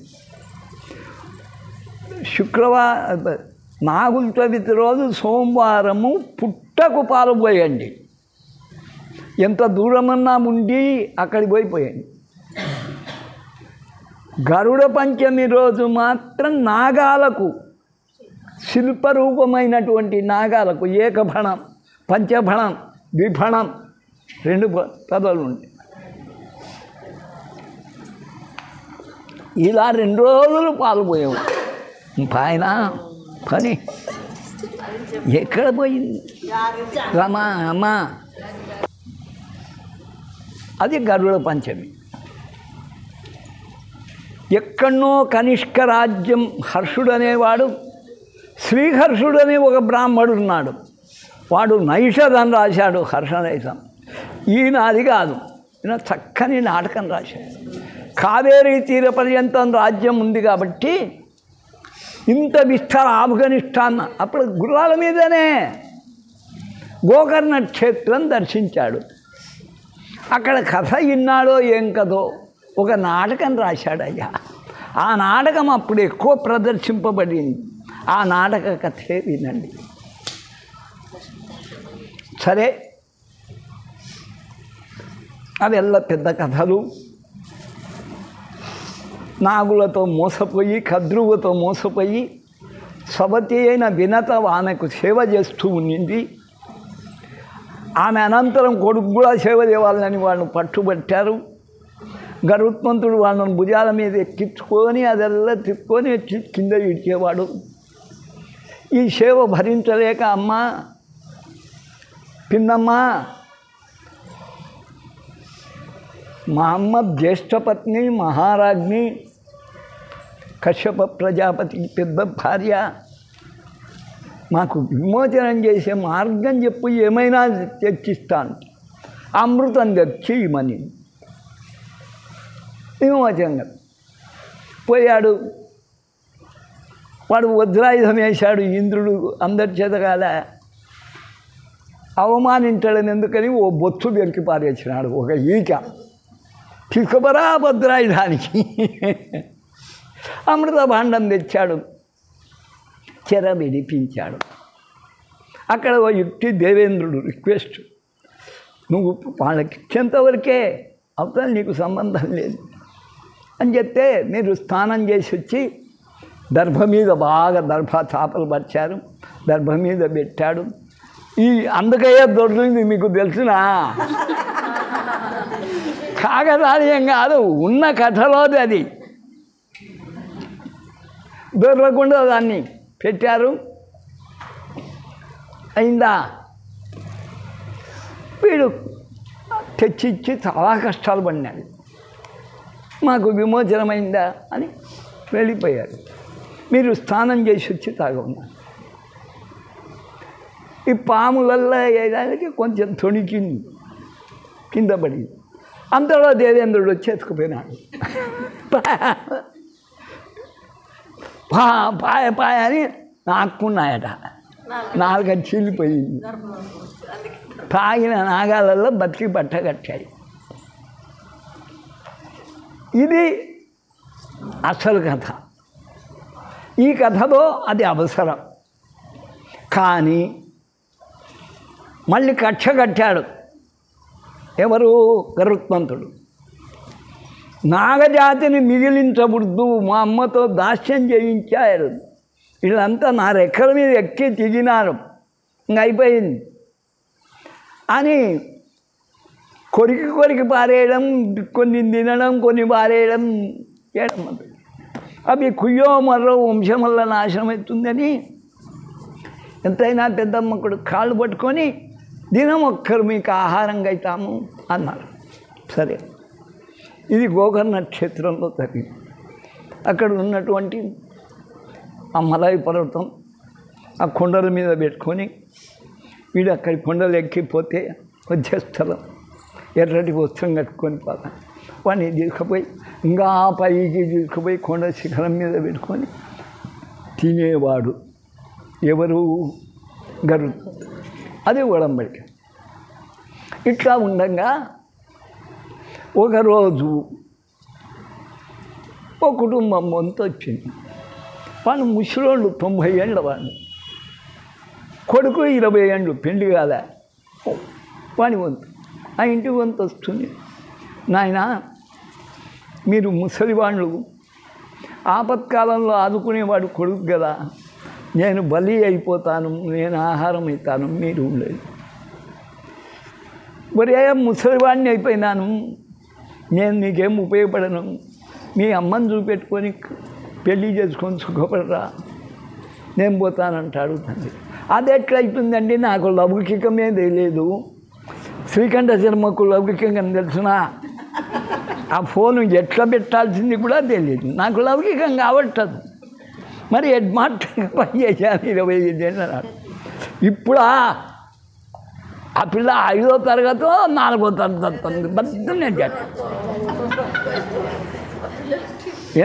నాగుల చవితి రోజు సోమవారము పుట్టకు పాలు పోయండి. ఎంత దూరమన్నా ఉండి అక్కడికి పోయిపోయండి. గరుడ పంచమి రోజు మాత్రం నాగాలకు శిల్పరూపమైనటువంటి నాగాలకు ఏకఫణం, పంచఫణం, ద్విఫణం 2 పదాలు ఉంటాయి. ఇలా 2 రోజులు పాల్పోయాము. ఆయన పని ఎక్కడ పోయింది రమా అమ్మ. అది గరుడ పంచమి. ఎక్కడనో కనిష్క రాజ్యం హర్షుడనేవాడు, శ్రీహర్షుడనే ఒక బ్రాహ్మడు ఉన్నాడు. వాడు నైషధం రాశాడు, హర్షనైషం. ఈయన అది కాదు, ఈయన చక్కని నాటకం రాశాడు. కావేరీ తీర పర్యంతం రాజ్యం ఉంది కాబట్టి ఇంత విస్తార ఆఫ్ఘనిస్తాన్ అప్పుడు గుర్రాల మీదనే గోకర్ణ క్షేత్రం దర్శించాడు. అక్కడ కథ విన్నాడో ఏం కదో ఒక నాటకం రాశాడయ్యా. ఆ నాటకం అప్పుడు ఎక్కువ ప్రదర్శింపబడింది. ఆ నాటక కథే వినండి. సరే, అವೆಲ್ಲ పెద్ద కథలు. నాగులతో మోసపోయి, కద్రువుతో మోసపోయి సవతి అయిన వినత ఆమెకు సేవ చేస్తూ ఉండింది. ఆమె అనంతరం కొడుకు కూడా సేవ చేయాలని వాళ్ళను పట్టుబట్టారు. గరుత్మంతుడు వాళ్ళను భుజాల మీద ఎక్కించుకొని అదెల్లా తిప్పుకొని కింద ఇడ్చేవాడు. ఈ సేవ భరించలేక అమ్మ, పిన్నమ్మ, మా అమ్మ జ్యేష్ఠపత్ని, మహారాజ్ఞి, కశ్యప ప్రజాపతికి పెద్ద భార్య, మాకు విమోచనం చేసే మార్గం చెప్పు, ఏమైనా తెచ్చిస్తాను, అమృతం తెచ్చి ఇమని. విమోచనంగా పోయాడు. వాడు వజ్రాయుధం వేశాడు. ఇంద్రుడు అందరి చేతగాల అవమానించాడని ఎందుకని ఓ బొత్తు వెలికి పారేసినాడు. ఒక ఈక తీసుకుపరా వజ్రాయుధానికి. అమృత భాండం తెచ్చాడు, చెర విడిపించాడు. అక్కడ ఓ యుక్తి దేవేంద్రుడు రిక్వెస్ట్, నువ్వు వాళ్ళకి ఇచ్చేంతవరకే, అవతల నీకు సంబంధం లేదు అని చెప్తే మీరు స్నానం చేసి వచ్చి దర్భ మీద బాగా చాపలు పరిచారు, దర్భ మీద పెట్టాడు. ఈ అందుకయ్యే దొరికింది మీకు తెలిసినా, కాకతాళీయం కాదు, ఉన్న కథలోది. అది దొరకకుండా దాన్ని పెట్టారు. అయిందా? వీడు తెచ్చిచ్చి చాలా కష్టాలు పడినాడు. మాకు విమోచనమైందా అని వెళ్ళిపోయారు. మీరు స్నానం చేసి వచ్చి తాగన్నారు. ఈ పాములల్లో వేయడానికి కొంచెం తొణికింది, కింద పడింది. అంతలో దేవేంద్రుడు వచ్చి ఎత్తుకుపోయినాడు. పాయ పాయ అని నాక్కున్నాయట. నాలుగ చీలిపోయింది. తాగిన నాగాలలో బతికి బట్ట కట్టాయి. ఇది అసలు కథ. ఈ కథలో అది అవసరం. కానీ మళ్ళీ కక్ష కట్టాడు ఎవరు? గరుత్మంతుడు. నాగజాతిని మిగిలించకూడదు, మా అమ్మతో దాస్యం చేయించారు, వీళ్ళంతా నా రెక్కల మీద ఎక్కి తిగినారు, ఇంక అయిపోయింది అని కొరికి పారేయడం, కొన్ని తినడం, కొన్ని పారేయడం చేయడం. అవి కుయ్యో మర్రో వంశం వల్ల నాశనం అవుతుందని ఎంతైనా పెద్దమ్మకుడు కాళ్ళు పట్టుకొని దినం ఒక్కరు మీకు ఆహారంగా అవుతాము అన్నారు. సరే, ఇది గోకర్ణ క్షేత్రంలో జరిగింది. అక్కడ ఉన్నటువంటి ఆ మలై పర్వతం, ఆ కొండల మీద పెట్టుకొని వీడు అక్కడి కొండలు ఎక్కిపోతే వచ్చే స్థలం, ఎర్రటి వస్త్రం కట్టుకొని పోతా వాడిని తీసుకుపోయి ఇంకా పైకి తీసుకుపోయి కొండ శిఖరం మీద పెట్టుకొని తినేవాడు. ఎవరు? గరుడు. అది ఒడంబడిక. ఇట్లా ఉండగా ఒకరోజు ఓ కుటుంబం వంతు వచ్చింది. వాళ్ళు ముసలోళ్ళు, 90 ఏళ్ళ వాళ్ళు, కొడుకు 20 ఏళ్ళు, పెళ్లి కాలే. వాని వంతు, ఆ ఇంటి వంతు వస్తుంది. నాయన, మీరు ముసలి వాళ్ళు, ఆపత్కాలంలో ఆదుకునేవాడు కొడుకు కదా, నేను బలి అయిపోతాను, నేను ఆహారం అవుతాను, మీరు ఉండేది. ఒరే ముసలివాడిని అయిపోయినాను, నేను నీకేం ఉపయోగపడను, మీ అమ్మని చూపెట్టుకొని పెళ్ళి చేసుకొని సుఖపడరా, నేను పోతానంటాడు తండ్రి. అది ఎట్లయితుందండి, నాకు లౌకికమే తెలియదు, శ్రీకంఠ శర్మకు లౌకికంగా తెలుసునా, ఆ ఫోను ఎట్లా పెట్టాల్సింది కూడా తెలియదు, నాకు లౌకికం కావట్టదు. మరి హెడ్ మాస్టర్గా పనిచేశాను 25 ఏళ్ళ నాడు. ఇప్పుడు ఆ పిల్ల 5వ తరగతో 4వ తరగతి బద్దనే జట్.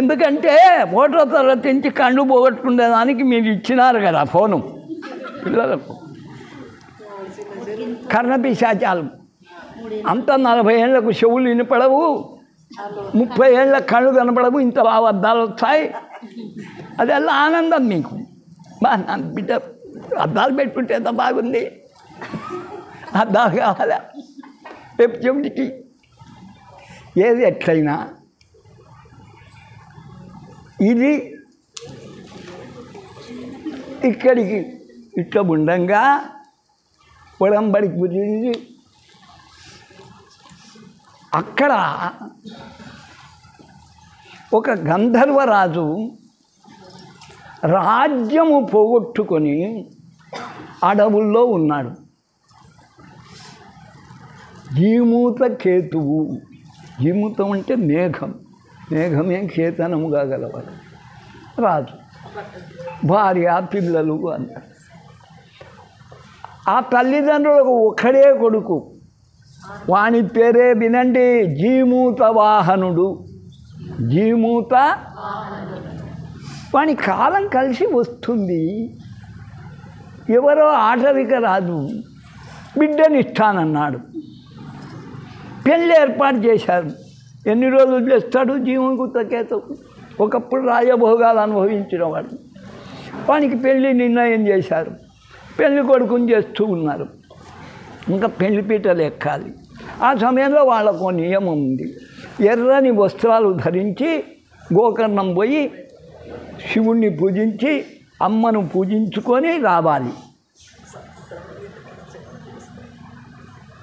ఎందుకంటే 1వ తరగతి నుంచి కళ్ళు పోగొట్టుకునేదానికి మీరు ఇచ్చినారు కదా ఫోను పిల్లలకు. కర్ణపిశాచాలు అంత 40 ఏళ్లకు చెవులు వినపడవు, 30 ఏళ్ళ కళ్ళు కనపడవు, ఇంత అద్దాలు వస్తాయి. అదెల్లా ఆనందం మీకు. నా బిడ్డ అద్దాలు పెట్టుకుంటే ఎంత బాగుంది, అద్దాలు కావాలా రేపు చెవిటికి. ఏది ఎట్లయినా ఇది ఇక్కడికి ఇట్లా ఉండంగా ఒడంబడికి కుదిరింది. అక్కడ ఒక గంధర్వరాజు రాజ్యము పోగొట్టుకొని అడవుల్లో ఉన్నాడు. జీమూత కేతువు, జీమూతం అంటే మేఘం, మేఘమే కేతనముగా గలవాడు రాజు, భార్య పిల్లలు అన్నారు. ఆ తల్లిదండ్రులకు ఒక్కడే కొడుకు, వాని పేరే వినండి, జీమూత వాహనుడు. జీమూత వాని కాలం కలిసి వస్తుంది. ఎవరో ఆటవిక రాజు బిడ్డనిస్తానన్నాడు, పెళ్ళి ఏర్పాటు చేశారు. ఎన్ని రోజులు చేస్తాడు జీమూత కేతువు? ఒకప్పుడు రాజభోగాలు అనుభవించిన వాడు. వానికి పెళ్ళి నిర్ణయం చేశారు, పెళ్లి కొడుకుని చేస్తూ ఉన్నారు. ఇంకా పెళ్లిపీటలు ఎక్కాలి. ఆ సమయంలో వాళ్ళకు నియమం ఉంది, ఎర్రని వస్త్రాలు ధరించి గోకర్ణం పోయి శివుణ్ణి పూజించి అమ్మను పూజించుకొని రావాలి.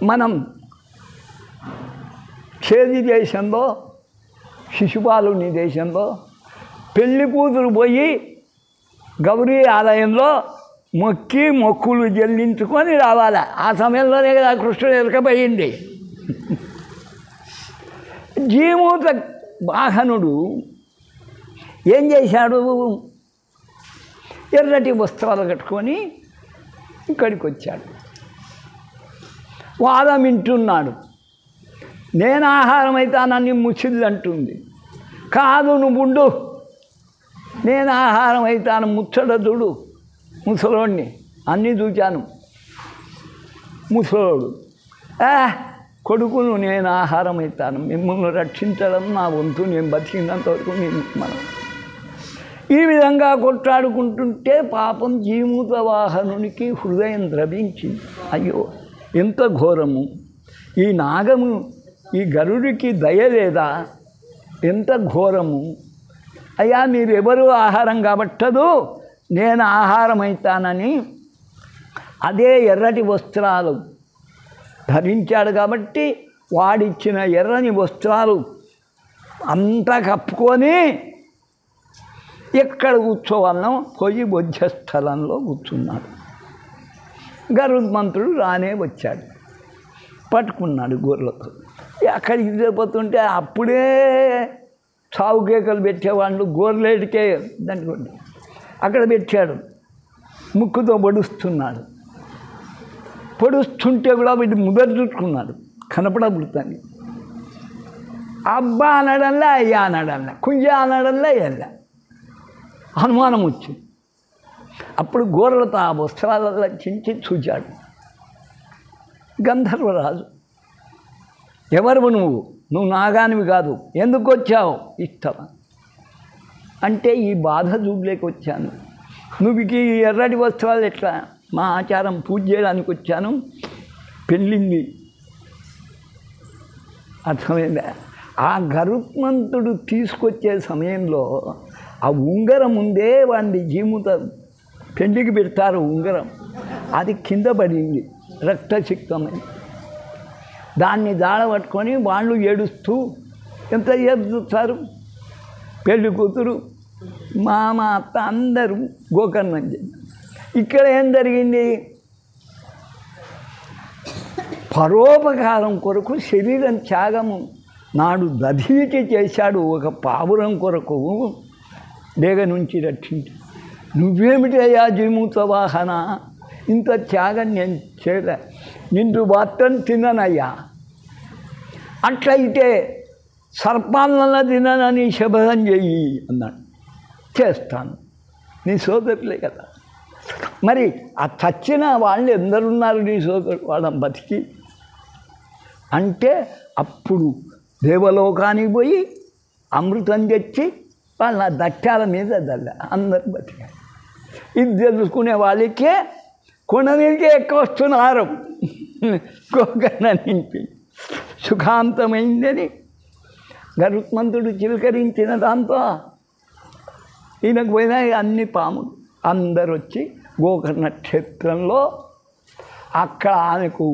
మనం చేది దేశంలో, శిశుపాలుని దేశంలో పెళ్లి కూతురు పోయి గౌరీ ఆలయంలో మొక్కులు చెల్లించుకొని రావాలి. ఆ సమయంలోనే కదా కృష్ణుడు ఎరకపోయింది. జీమూత వాహనుడు ఏం చేశాడు? ఎర్రటి వస్త్రాలు కట్టుకొని ఇక్కడికి వచ్చాడు. వాదం వింటున్నాడు. నేను ఆహారం అవుతానని ముసిళ్ళు అంటుంది. కాదు నువ్వుండు, నేను ఆహారం అవుతాను, ముచ్చట చూడు. ముసలోడిని అన్నీ చూచాను. ముసలోడు కొడుకును నేను ఆహారం అవుతాను, మిమ్మల్ని రక్షించడం నా వంతు, నేను బతికినంతవరకు నేను మనం. ఈ విధంగా కొట్లాడుకుంటుంటే పాపం జీమూత వాహనునికి హృదయం ద్రవించింది. అయ్యో ఎంత ఘోరము! ఈ నాగము, ఈ గరుడికి దయ లేదా? ఎంత ఘోరము! అయ్యా మీరెవరు ఆహారం కాబట్టదు, నేను ఆహారం అవుతానని అదే ఎర్రటి వస్త్రాలు ధరించాడు కాబట్టి వాడిచ్చిన ఎర్రని వస్త్రాలు అంతా కప్పుకొని ఎక్కడ కూర్చోవాలనో పోయి భోజ్యస్థలంలో కూర్చున్నాడు. గరుత్మంతుడు రానే వచ్చాడు, పట్టుకున్నాడు గొర్రెలతో. అక్కడికి వెళ్ళిపోతుంటే అప్పుడే చావు కేకలు పెట్టేవాళ్ళు, గోర్లేటికే దాంట్లో అక్కడ పెట్టాడు. ముక్కుతో పొడుస్తున్నాడు. పొడుస్తుంటే కూడా వీటి ముదరు చుట్టుకున్నాడు, కనపడబుడుతుంది. అబ్బా అనడంలా, అయ్యా అనడంలా, కుయ్య అనడంలా, ఎల్లా అనుమానం వచ్చింది. అప్పుడు గోర్లతో ఆ వస్త్రాలలో చించి చూచాడు. గంధర్వరాజు, ఎవరు నువ్వు నాగానివి కాదు, ఎందుకు వచ్చావు? ఇష్టమా అంటే ఈ బాధ చూడలేక వచ్చాను. నువ్వు ఈ ఎర్రటి వస్త్రాలు ఎట్లా? మా ఆచారం పూజ చేయడానికి వచ్చాను, పెళ్ళింది. అర్థమైందా? ఆ గరుత్మంతుడు తీసుకొచ్చే సమయంలో ఆ ఉంగరం ఉందే వాడిని జీమూత పెండికి పెడతారు ఉంగరం, అది కింద పడింది రక్తసిక్తమని. దాన్ని దాడబట్టుకొని వాళ్ళు ఏడుస్తూ ఎంత ఏడుస్తారు. పెళ్లి కూతురు మామ అత్త అందరూ గోకర్ణం చేశారు. ఇక్కడ ఏం జరిగింది? పరోపకారం కొరకు శరీరం త్యాగము నాడు దధీచి చేశాడు. ఒక పావురం కొరకు డేగ నుంచి రక్షించి, నువ్వేమిటయ్యా జీమూత వాహన, ఇంత త్యాగం నేను చేయలే, నిండు మాత్రం తిననయ్యా. అట్లయితే సర్పాలన తిననని శపథం చెయ్యి అన్నాడు. చేస్తాను, నీ సోదరులే కదా. మరి ఆ చచ్చిన వాళ్ళు ఎందరున్నారు నీ సోదరు వాళ్ళని బతికి అంటే, అప్పుడు దేవలోకానికి పోయి అమృతం తెచ్చి వాళ్ళ దట్టాల మీద దల్ల అందరు బతికారు. ఇది తెలుసుకునే వాళ్ళకే కొండ మీదకే ఎక్కువ వస్తున్నారు. గోకర్ణ నుంచి సుఖాంతమైందని గరుత్మంతుడు చిలకరించిన దాంతో ఈయనకు పోయినా అన్ని పాములు అందరు వచ్చి గోకర్ణ క్షేత్రంలో అక్కడ ఆమెకు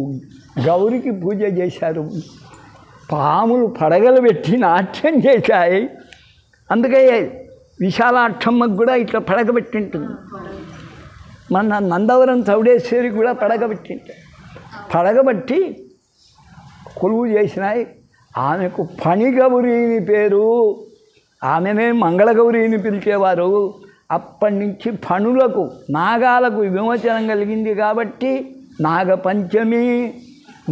గౌరికి పూజ చేశారు. పాములు పడగలు పెట్టి నాట్యం చేశాయి. అందుకే విశాలాక్షమ్మకు కూడా ఇట్లా పడగబెట్టింటుంది. మన నందవరం చౌడేశ్వరి కూడా పడగబెట్టింటాయి. పడగబట్టి కొలువు చేసినాయి. ఆమెకు పణిగౌరిని పేరు, ఆమెనే మంగళగౌరిని పిలిచేవారు. అప్పటి నుంచి పణులకు నాగాలకు విమోచనం కలిగింది కాబట్టి నాగపంచమి,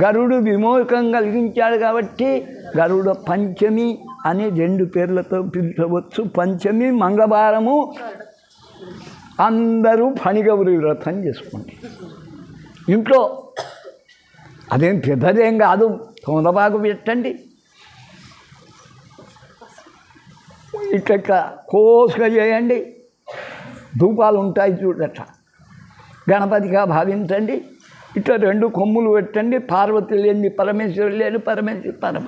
గరుడు విమోచనం కలిగించాడు కాబట్టి గరుడ పంచమి అని 2 పేర్లతో పిలిచవచ్చు. పంచమి మంగళవారము అందరూ పణిగౌరి వ్రతం చేసుకోండి ఇంట్లో. అదేం పెద్దదేం కాదు, తోమలపాకు పెట్టండి, ఇట్లా కోసుగా చేయండి. ధూపాలు ఉంటాయి చూడట, గణపతిగా భావించండి. ఇట్లా 2 కొమ్ములు పెట్టండి. పార్వతి లేని పరమేశ్వరుడు లేని పరమేశ్వరు పరమ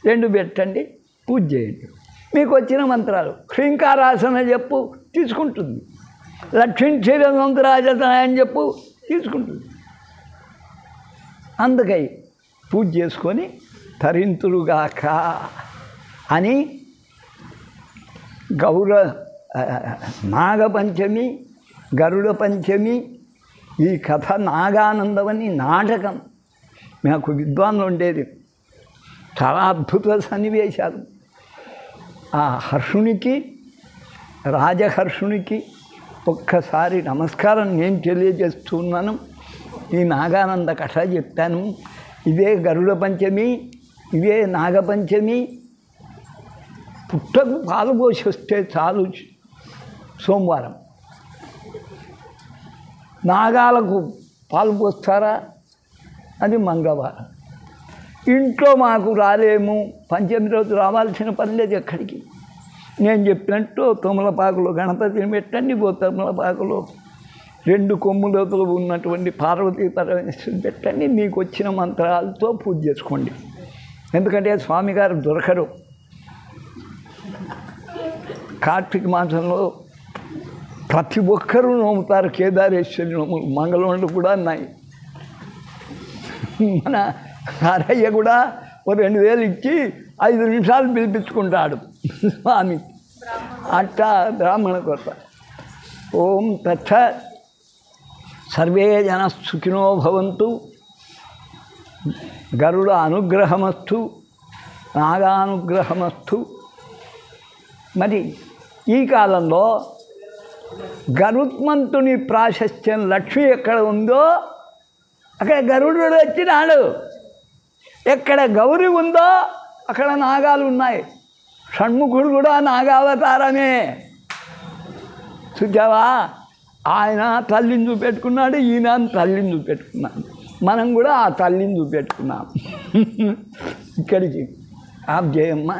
2 పెట్టండి, పూజ చేయండి. మీకు వచ్చిన మంత్రాలు హ్రీంకారాసన చెప్పు తీసుకుంటుంది. లక్ష్మీ క్షీరసముద్రాజన అని చెప్పు తీసుకుంటుంది. అందుకై పూజ చేసుకొని తరింతురుగాక అని నాగపంచమి, గరుడ పంచమి, ఈ కథ నాగానందమని నాటకం మాకు విద్వాన్లు ఉండేది. చాలా అద్భుత సన్నివేశాలు. ఆ హర్షునికి, రాజహర్షునికి ఒక్కసారి నమస్కారం నేను తెలియజేస్తున్నాను. ఈ నాగానంద కథ చెప్పాను. ఇదే గరుడ పంచమి, ఇదే నాగపంచమి. పుట్టకు పాలు పోసి వస్తే చాలు సోమవారం. నాగాలకు పాలు పోస్తారా, అది మంగళవారం. ఇంట్లో మాకు రాలేము, పంచమి రోజు రావాల్సిన పని లేదు ఎక్కడికి. నేను చెప్పినట్టు తొమలపాకులో గణపతిని పెట్టండి, తొమలపాకులో 2 కొమ్ములతో ఉన్నటువంటి పార్వతీ పరమేశ్వరుని పెట్టండి. మీకు వచ్చిన మంత్రాలతో పూజ చేసుకోండి. ఎందుకంటే స్వామిగారు దొరకరు. కార్తీక మాసంలో ప్రతి ఒక్కరూ నోముతారు కేదారేశ్వరి నోములు. మంగళవాళ్ళు కూడా ఉన్నాయి. మన హరయ్య కూడా ఓ 2000 ఇచ్చి 5 నిమిషాలు పిలిపించుకుంటాడు స్వామి. అట్టా బ్రాహ్మణ కొత్త. ఓం తచ్చ సర్వే జన సుఖినో భవంతు. గరుడ అనుగ్రహమస్తు, నాగానుగ్రహమస్తు. మరి ఈ కాలంలో గరుత్మంతుని ప్రాశస్త్యం లక్ష్మి ఎక్కడ ఉందో అక్కడ గరుడు వచ్చినాడు. ఎక్కడ గౌరి ఉందో అక్కడ నాగాలు ఉన్నాయి. షణ్ముఖుడు కూడా నాగావతారమే. చూచావా, ఆయన తల్లిని చూపెట్టుకున్నాడు, ఈయన తల్లిని చూపెట్టుకున్నాడు. మనం కూడా ఆ తల్లిని చూపెట్టుకున్నాం. ఇక్కడికి ఆప్ చేయమ్మా.